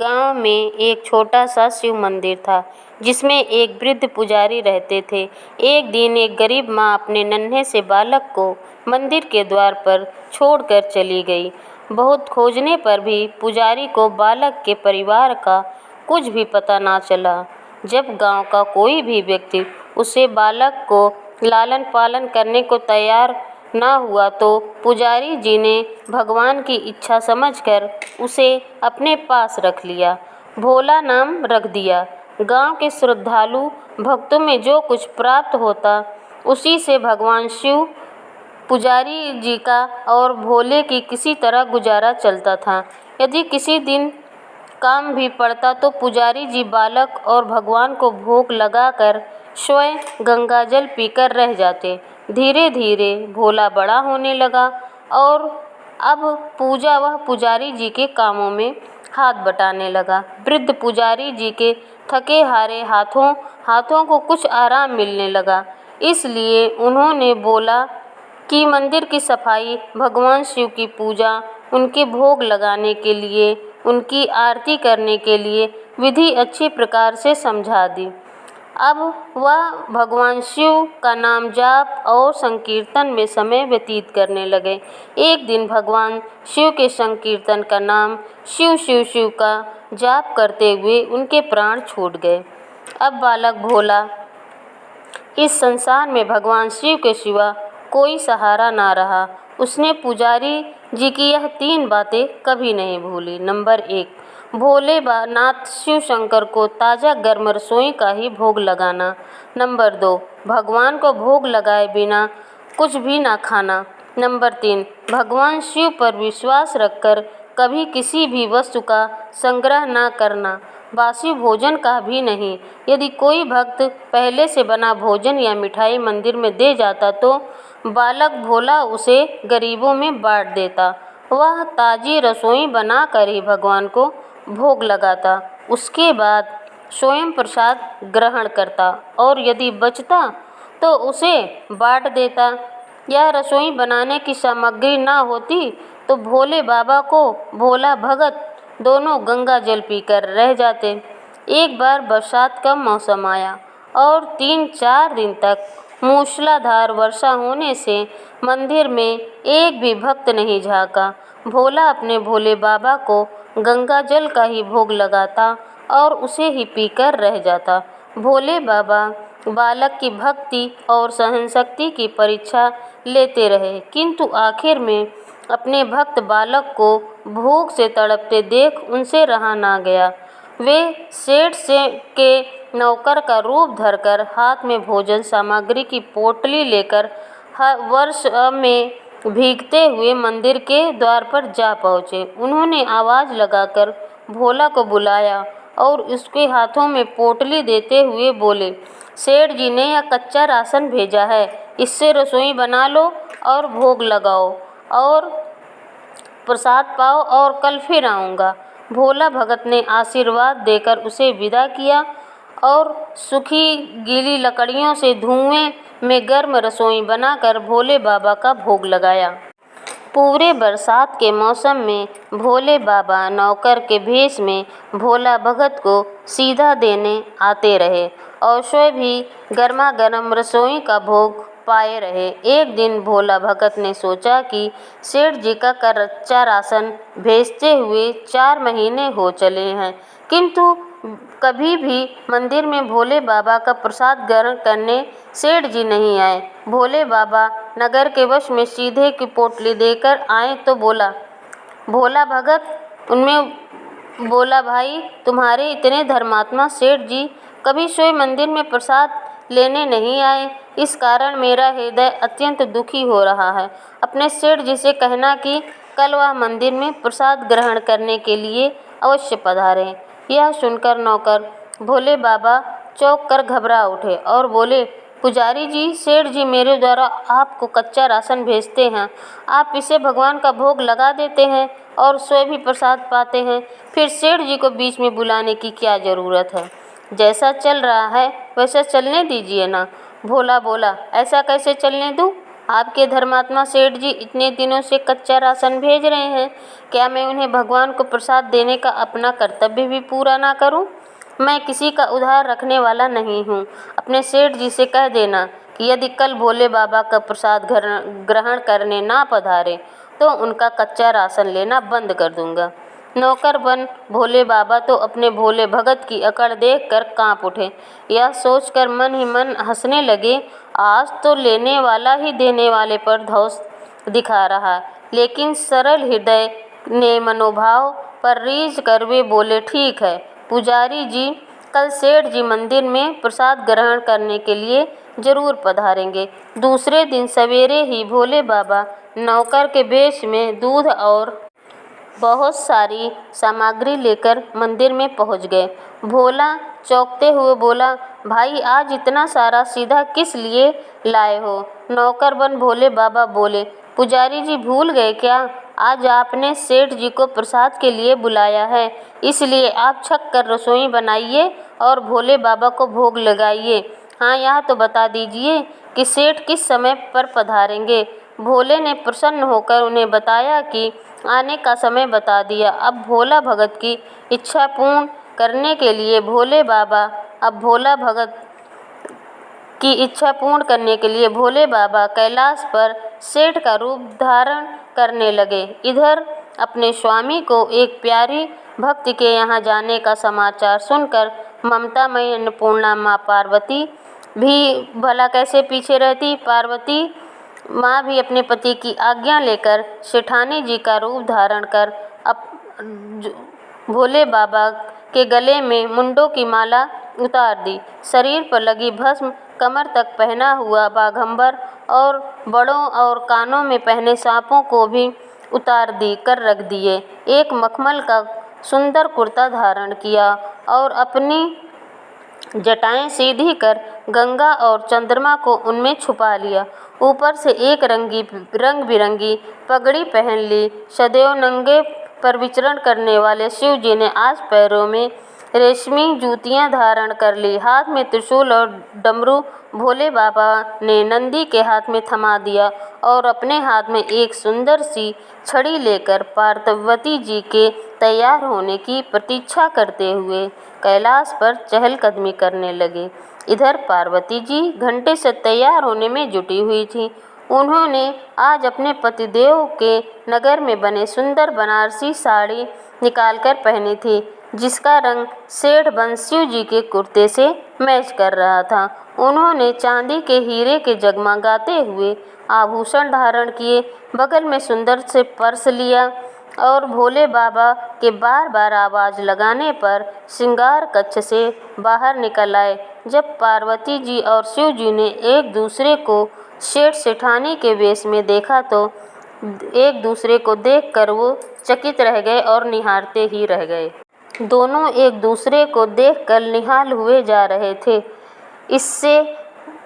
गांव में एक छोटा सा शिव मंदिर था जिसमें एक वृद्ध पुजारी रहते थे। एक दिन एक गरीब माँ अपने नन्हे से बालक को मंदिर के द्वार पर छोड़कर चली गई। बहुत खोजने पर भी पुजारी को बालक के परिवार का कुछ भी पता ना चला। जब गांव का कोई भी व्यक्ति उसे बालक को लालन पालन करने को तैयार ना हुआ तो पुजारी जी ने भगवान की इच्छा समझकर उसे अपने पास रख लिया। भोला नाम रख दिया। गांव के श्रद्धालु भक्तों में जो कुछ प्राप्त होता उसी से भगवान शिव, पुजारी जी का और भोले की किसी तरह गुजारा चलता था। यदि किसी दिन काम भी पड़ता तो पुजारी जी बालक और भगवान को भोग लगाकर स्वयं गंगाजल पीकर रह जाते। धीरे धीरे भोला बड़ा होने लगा और अब पूजा वह पुजारी जी के कामों में हाथ बटाने लगा। वृद्ध पुजारी जी के थके हारे हाथों को कुछ आराम मिलने लगा। इसलिए उन्होंने बोला कि मंदिर की सफाई, भगवान शिव की पूजा, उनके भोग लगाने के लिए, उनकी आरती करने के लिए विधि अच्छी प्रकार से समझा दी। अब वह भगवान शिव का नाम जाप और संकीर्तन में समय व्यतीत करने लगे। एक दिन भगवान शिव के संकीर्तन का नाम शिव शिव शिव का जाप करते हुए उनके प्राण छूट गए। अब बालक भोला इस संसार में भगवान शिव के सिवा कोई सहारा ना रहा। उसने पुजारी जी की यह 3 बातें कभी नहीं भूली। नंबर 1, भोले नाथ शिव शंकर को ताज़ा गर्म रसोई का ही भोग लगाना। नंबर 2, भगवान को भोग लगाए बिना कुछ भी ना खाना। नंबर 3, भगवान शिव पर विश्वास रखकर कभी किसी भी वस्तु का संग्रह ना करना, बासी भोजन का भी नहीं। यदि कोई भक्त पहले से बना भोजन या मिठाई मंदिर में दे जाता तो बालक भोला उसे गरीबों में बांट देता। वह ताज़ी रसोई बनाकर ही भगवान को भोग लगाता। उसके बाद स्वयं प्रसाद ग्रहण करता और यदि बचता तो उसे बांट देता। यह रसोई बनाने की सामग्री ना होती तो भोले बाबा को भोला भगत दोनों गंगा जल पीकर रह जाते। एक बार बरसात का मौसम आया और 3-4 दिन तक मूसलाधार वर्षा होने से मंदिर में एक भी भक्त नहीं झांका। भोला अपने भोले बाबा को गंगा जल का ही भोग लगाता और उसे ही पीकर रह जाता। भोले बाबा बालक की भक्ति और सहनशक्ति की परीक्षा लेते रहे, किंतु आखिर में अपने भक्त बालक को भूख से तड़पते देख उनसे रहा ना गया। वे सेठ के नौकर का रूप धरकर हाथ में भोजन सामग्री की पोटली लेकर वर्ष में भीगते हुए मंदिर के द्वार पर जा पहुँचे। उन्होंने आवाज़ लगाकर भोला को बुलाया और उसके हाथों में पोटली देते हुए बोले, सेठ जी ने यह कच्चा राशन भेजा है, इससे रसोई बना लो और भोग लगाओ और प्रसाद पाओ और कल फिर आऊँगा। भोला भगत ने आशीर्वाद देकर उसे विदा किया और सूखी गीली लकड़ियों से धुएं में गर्म रसोई बनाकर भोले बाबा का भोग लगाया। पूरे बरसात के मौसम में भोले बाबा नौकर के भेष में भोला भगत को सीधा देने आते रहे और स्वयं भी गर्मा गर्म रसोई का भोग पाए रहे। एक दिन भोला भगत ने सोचा कि सेठ जी का कच्चा राशन भेजते हुए 4 महीने हो चले हैं, किंतु कभी भी मंदिर में भोले बाबा का प्रसाद ग्रहण करने सेठ जी नहीं आए। भोले बाबा नगर के वश में सीधे की पोटली देकर आए तो बोला, भोला भगत उनमें बोला, भाई तुम्हारे इतने धर्मात्मा सेठ जी कभी स्वयं मंदिर में प्रसाद लेने नहीं आए, इस कारण मेरा हृदय अत्यंत दुखी हो रहा है। अपने सेठ जी से कहना कि कल वह मंदिर में प्रसाद ग्रहण करने के लिए अवश्य पधारें। यह सुनकर नौकर भोले बाबा चौंक कर घबरा उठे और बोले, पुजारी जी, सेठ जी मेरे द्वारा आपको कच्चा राशन भेजते हैं, आप इसे भगवान का भोग लगा देते हैं और स्वयं भी प्रसाद पाते हैं, फिर सेठ जी को बीच में बुलाने की क्या ज़रूरत है? जैसा चल रहा है वैसा चलने दीजिए ना। भोला बोला, ऐसा कैसे चलने दूँ? आपके धर्मात्मा सेठ जी इतने दिनों से कच्चा राशन भेज रहे हैं, क्या मैं उन्हें भगवान को प्रसाद देने का अपना कर्तव्य भी पूरा ना करूं? मैं किसी का उधार रखने वाला नहीं हूं। अपने सेठ जी से कह देना कि यदि कल भोले बाबा का प्रसाद ग्रहण करने ना पधारे तो उनका कच्चा राशन लेना बंद कर दूंगा। नौकर बन भोले बाबा तो अपने भोले भगत की अकड़ देखकर कांप उठे। यह सोचकर मन ही मन हंसने लगे, आज तो लेने वाला ही देने वाले पर धौंस दिखा रहा। लेकिन सरल हृदय ने मनोभाव पर रीझ कर वे बोले, ठीक है पुजारी जी, कल सेठ जी मंदिर में प्रसाद ग्रहण करने के लिए जरूर पधारेंगे। दूसरे दिन सवेरे ही भोले बाबा नौकर के वेश में दूध और बहुत सारी सामग्री लेकर मंदिर में पहुंच गए। भोला चौंकते हुए बोला, भाई आज इतना सारा सीधा किस लिए लाए हो? नौकर बन भोले बाबा बोले, पुजारी जी भूल गए क्या? आज आपने सेठ जी को प्रसाद के लिए बुलाया है, इसलिए आप छक कर रसोई बनाइए और भोले बाबा को भोग लगाइए। हाँ, यह तो बता दीजिए कि सेठ किस समय पर पधारेंगे। भोले ने प्रसन्न होकर उन्हें बताया कि आने का समय बता दिया। अब भोला भगत की इच्छा पूर्ण करने के लिए भोले बाबा कैलाश पर सेठ का रूप धारण करने लगे। इधर अपने स्वामी को एक प्यारी भक्त के यहाँ जाने का समाचार सुनकर ममतामयी अन्नपूर्णा माँ पार्वती भी भला कैसे पीछे रहती। पार्वती माँ भी अपने पति की आज्ञा लेकर सेठानी जी का रूप धारण कर भोले बाबा के गले में मुंडों की माला उतार दी। शरीर पर लगी भस्म, कमर तक पहना हुआ बाघंबर और बड़ों और कानों में पहने सांपों को भी उतार कर रख दिए। एक मखमल का सुंदर कुर्ता धारण किया और अपनी जटाएं सीधी कर गंगा और चंद्रमा को उनमें छुपा लिया। ऊपर से एक रंग बिरंगी पगड़ी पहन ली। सदैव नंगे पर विचरण करने वाले शिव जी ने आज पैरों में रेशमी जूतियां धारण कर ली। हाथ में त्रिशूल और डमरू भोले बाबा ने नंदी के हाथ में थमा दिया और अपने हाथ में एक सुंदर सी छड़ी लेकर पार्वती जी के तैयार होने की प्रतीक्षा करते हुए कैलाश पर चहलकदमी करने लगे। इधर पार्वती जी घंटे से तैयार होने में जुटी हुई थी। उन्होंने आज अपने पतिदेव के नगर में बने सुंदर बनारसी साड़ी निकालकर पहनी थी, जिसका रंग सेठ बन शिव जी के कुर्ते से मैच कर रहा था। उन्होंने चांदी के हीरे के जगमगाते हुए आभूषण धारण किए, बगल में सुंदर से पर्स लिया और भोले बाबा के बार बार आवाज़ लगाने पर श्रृंगार कक्ष से बाहर निकल आए। जब पार्वती जी और शिव जी ने एक दूसरे को सेठ सेठानी के वेश में देखा तो एक दूसरे को देखकर वो चकित रह गए और निहारते ही रह गए। दोनों एक दूसरे को देखकर निहाल हुए जा रहे थे। इससे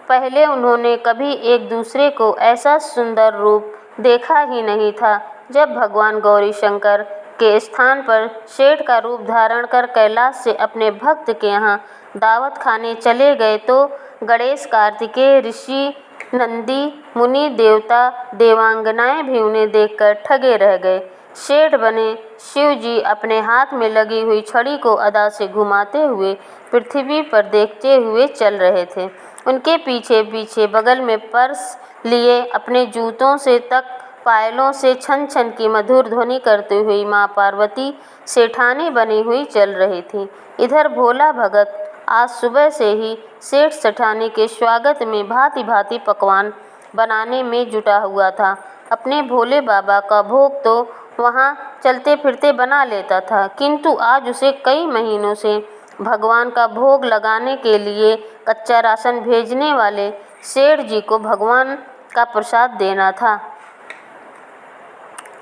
पहले उन्होंने कभी एक दूसरे को ऐसा सुंदर रूप देखा ही नहीं था। जब भगवान गौरी शंकर के स्थान पर सेठ का रूप धारण कर कैलाश से अपने भक्त के यहाँ दावत खाने चले गए तो गणेश, कार्तिकेय, ऋषि, नंदी, मुनि, देवता, देवांगनाएं भी उन्हें देखकर ठगे रह गए। सेठ बने शिव जी अपने हाथ में लगी हुई छड़ी को अदा से घुमाते हुए पृथ्वी पर देखते हुए चल रहे थे। उनके पीछे पीछे बगल में पर्स लिए अपने जूतों से तक पायलों से छन छन की मधुर ध्वनि करती हुई माँ पार्वती सेठानी बनी हुई चल रही थी। इधर भोला भगत आज सुबह से ही सेठ सेठानी के स्वागत में भांति भांति पकवान बनाने में जुटा हुआ था। अपने भोले बाबा का भोग तो वहाँ चलते फिरते बना लेता था, किंतु आज उसे कई महीनों से भगवान का भोग लगाने के लिए कच्चा राशन भेजने वाले सेठ जी को भगवान का प्रसाद देना था।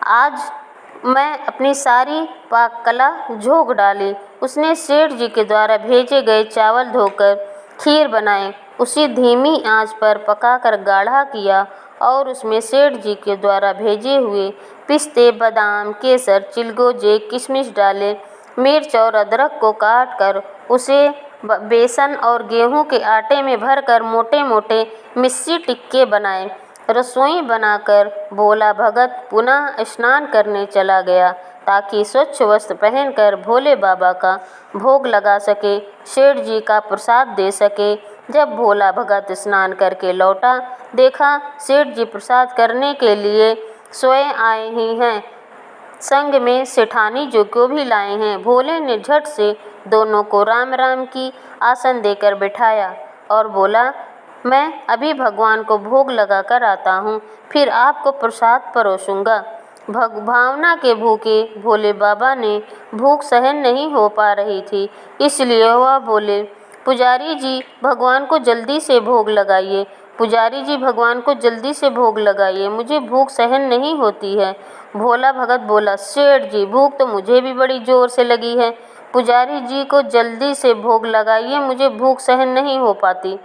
आज मैं अपनी सारी पाक कला झोंक डाली। उसने सेठ जी के द्वारा भेजे गए चावल धोकर खीर बनाए, उसे धीमी आंच पर पकाकर गाढ़ा किया और उसमें सेठ जी के द्वारा भेजे हुए पिस्ते, बादाम, केसर, चिलगोजे, किशमिश डाले। मिर्च और अदरक को काट कर उसे बेसन और गेहूं के आटे में भरकर मोटे मोटे मिस्सी टिक्के बनाए। रसोई बनाकर भोला भगत पुनः स्नान करने चला गया ताकि स्वच्छ वस्त्र पहनकर भोले बाबा का भोग लगा सके, सेठ जी का प्रसाद दे सके। जब भोला भगत स्नान करके लौटा, देखा सेठ जी प्रसाद करने के लिए स्वयं आए ही हैं, संग में सेठानी जो को भी लाए हैं। भोले ने झट से दोनों को राम राम की आसन देकर बिठाया और बोला, मैं अभी भगवान को भोग लगा कर आता हूँ, फिर आपको प्रसाद परोसूंगा। भावना के भूखे भोले बाबा ने भूख सहन नहीं हो पा रही थी, इसलिए वह बोले, पुजारी जी भगवान को जल्दी से भोग लगाइए, पुजारी जी भगवान को जल्दी से भोग लगाइए, मुझे भूख सहन नहीं होती है। भोला भगत बोला, सेठ जी भूख तो मुझे भी बड़ी जोर से लगी है, पुजारी जी को जल्दी से भोग लगाइए, मुझे भूख सहन नहीं हो पाती।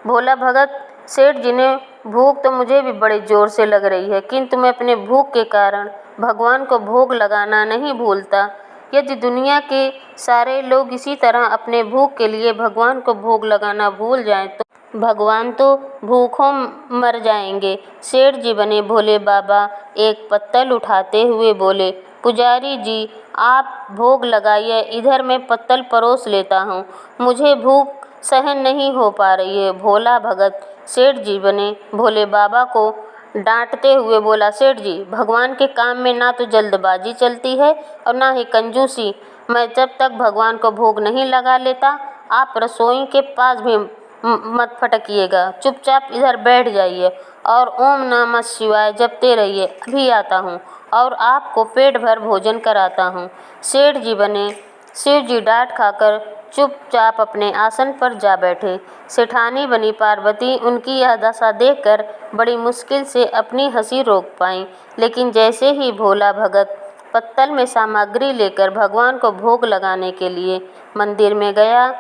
भोला भगत, सेठ जी ने भूख तो मुझे भी बड़ी जोर से लग रही है, किंतु मैं अपने भूख के कारण भगवान को भोग लगाना नहीं भूलता। यदि दुनिया के सारे लोग इसी तरह अपने भूख के लिए भगवान को भोग लगाना भूल जाएं तो भगवान तो भूखों मर जाएंगे। सेठ जी बने भोले बाबा एक पत्तल उठाते हुए बोले, पुजारी जी आप भोग लगाइए, इधर मैं पत्तल परोस लेता हूँ, मुझे भूख सहन नहीं हो पा रही है। भोला भगत सेठ जी बने भोले बाबा को डांटते हुए बोला, सेठ जी भगवान के काम में ना तो जल्दबाजी चलती है और ना ही कंजूसी। मैं जब तक भगवान को भोग नहीं लगा लेता, आप रसोई के पास भी मत फटकिएगा, चुपचाप इधर बैठ जाइए और ओम नमः शिवाय जपते रहिए, अभी आता हूँ और आपको पेट भर भोजन कराता हूँ। सेठ जी बने शिव जी डांट खाकर चुपचाप अपने आसन पर जा बैठे। सेठानी बनी पार्वती उनकी यह दशा देखकर बड़ी मुश्किल से अपनी हंसी रोक पाई, लेकिन जैसे ही भोला भगत पत्तल में सामग्री लेकर भगवान को भोग लगाने के लिए मंदिर में गया,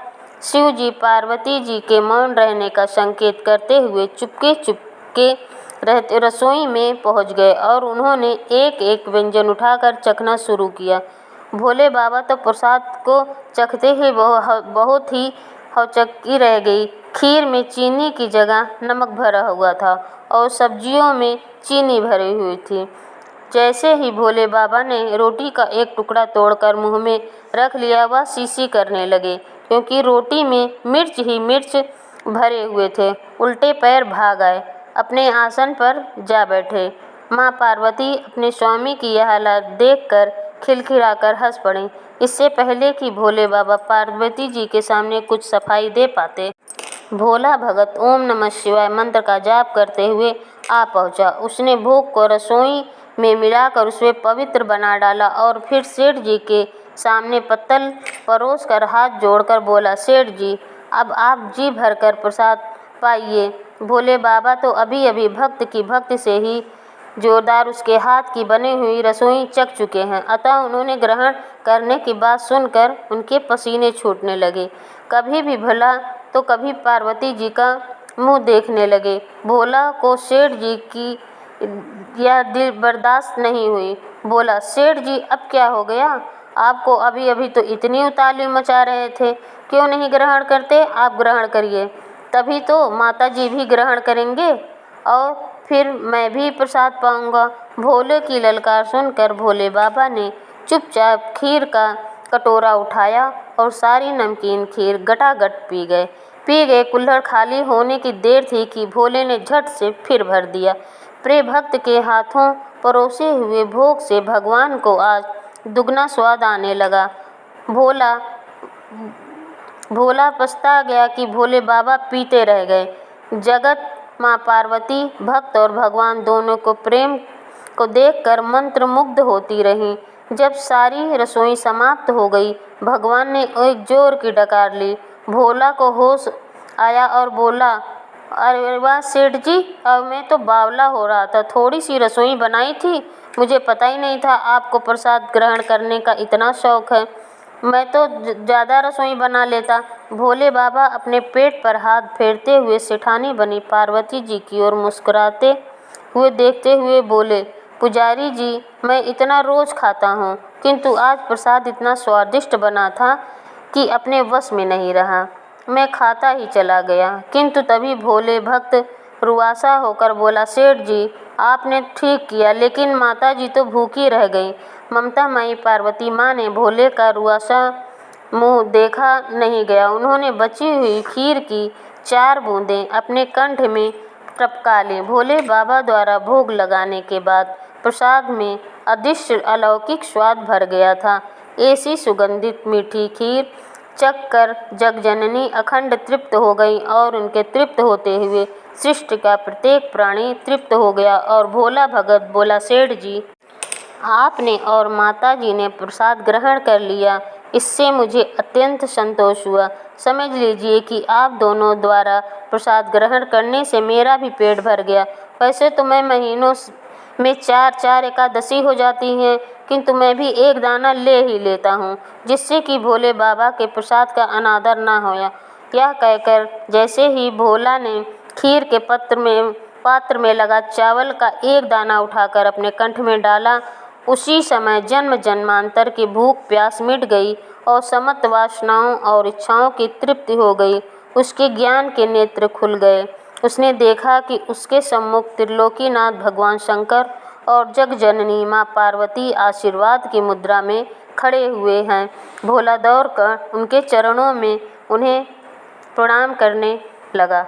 शिव जी पार्वती जी के मौन रहने का संकेत करते हुए चुपके चुपके रहते रसोई में पहुंच गए और उन्होंने एक एक व्यंजन उठाकर चखना शुरू किया। भोले बाबा तो प्रसाद को चखते ही बहुत ही हौचक्की रह गई। खीर में चीनी की जगह नमक भरा हुआ था और सब्जियों में चीनी भरी हुई थी। जैसे ही भोले बाबा ने रोटी का एक टुकड़ा तोड़कर मुंह में रख लिया, वह सी करने लगे, क्योंकि रोटी में मिर्च ही मिर्च भरे हुए थे। उल्टे पैर भाग आए, अपने आसन पर जा बैठे। माँ पार्वती अपने स्वामी की यह हालत देखकर खिलखिलाकर हंस पड़ीं। इससे पहले कि भोले बाबा पार्वती जी के सामने कुछ सफाई दे पाते, भोला भगत ओम नमः शिवाय मंत्र का जाप करते हुए आ पहुंचा। उसने भोग को रसोई में मिलाकर उसे पवित्र बना डाला और फिर सेठ जी के सामने पत्तल परोस कर हाथ जोड़कर बोला, सेठ जी अब आप जी भरकर प्रसाद पाइए। भोले बाबा तो अभी अभी भक्त की भक्ति से ही जोरदार उसके हाथ की बनी हुई रसोई चख चुके हैं, अतः उन्होंने ग्रहण करने की बात सुनकर उनके पसीने छूटने लगे। कभी भी भोला तो कभी पार्वती जी का मुंह देखने लगे। भोला को सेठ जी की यह दिल बर्दाश्त नहीं हुई। बोला, सेठ जी अब क्या हो गया, आपको अभी अभी तो इतनी उतावली मचा रहे थे, क्यों नहीं ग्रहण करते? आप ग्रहण करिए, तभी तो माता जी भी ग्रहण करेंगे और फिर मैं भी प्रसाद पाऊंगा। भोले की ललकार सुनकर भोले बाबा ने चुपचाप खीर का कटोरा उठाया और सारी नमकीन खीर गटागट पी गए। कुल्हड़ खाली होने की देर थी कि भोले ने झट से फिर भर दिया। प्रिय भक्त के हाथों परोसे हुए भोग से भगवान को आज दुगना स्वाद आने लगा। भोला पछता गया कि भोले बाबा पीते रह गए। जगत माँ पार्वती भक्त और भगवान दोनों को प्रेम को देखकर मंत्रमुग्ध होती रहीं। जब सारी रसोई समाप्त हो गई, भगवान ने एक जोर की डकार ली। भोला को होश आया और बोला, अरे वाह सेठ जी, अब मैं तो बावला हो रहा था, थोड़ी सी रसोई बनाई थी, मुझे पता ही नहीं था आपको प्रसाद ग्रहण करने का इतना शौक है, मैं तो ज़्यादा रसोई बना लेता। भोले बाबा अपने पेट पर हाथ फेरते हुए सेठानी बनी पार्वती जी की ओर मुस्कुराते हुए देखते हुए बोले, पुजारी जी मैं इतना रोज़ खाता हूँ, किंतु आज प्रसाद इतना स्वादिष्ट बना था कि अपने वश में नहीं रहा, मैं खाता ही चला गया। किंतु तभी भोले भक्त रुआसा होकर बोला, सेठ जी, आपने ठीक किया, लेकिन माताजी तो भूखी रह गईं। ममतामयी पार्वती माँ ने भोले का रुआसा मुँह देखा नहीं गया। उन्होंने बची हुई खीर की 4 बूंदें अपने कंठ में टपका लीं। भोले बाबा द्वारा भोग लगाने के बाद प्रसाद में अदृश्य अलौकिक स्वाद भर गया था। ऐसी सुगंधित मीठी खीर चख कर जगजननी अखंड तृप्त हो गई और उनके तृप्त होते हुए सृष्टि का प्रत्येक प्राणी तृप्त हो गया। और भोला भगत बोला, सेठ जी, आपने और माताजी ने प्रसाद ग्रहण कर लिया, इससे मुझे अत्यंत संतोष हुआ। समझ लीजिए कि आप दोनों द्वारा प्रसाद ग्रहण करने से मेरा भी पेट भर गया। वैसे तो मैं महीनों में 4-4 एकादशी हो जाती हैं, किंतु मैं भी एक दाना ले ही लेता हूँ, जिससे कि भोले बाबा के प्रसाद का अनादर ना होया। यह कहकर जैसे ही भोला ने खीर के पात्र में लगा चावल का एक दाना उठाकर अपने कंठ में डाला, उसी समय जन्म जन्मांतर की भूख प्यास मिट गई और समस्त वासनाओं और इच्छाओं की तृप्ति हो गई। उसके ज्ञान के नेत्र खुल गए। उसने देखा कि उसके सम्मुख त्रिलोकीनाथ भगवान शंकर और जगजननी माँ पार्वती आशीर्वाद की मुद्रा में खड़े हुए हैं। भोला दौड़कर उनके चरणों में उन्हें प्रणाम करने लगा।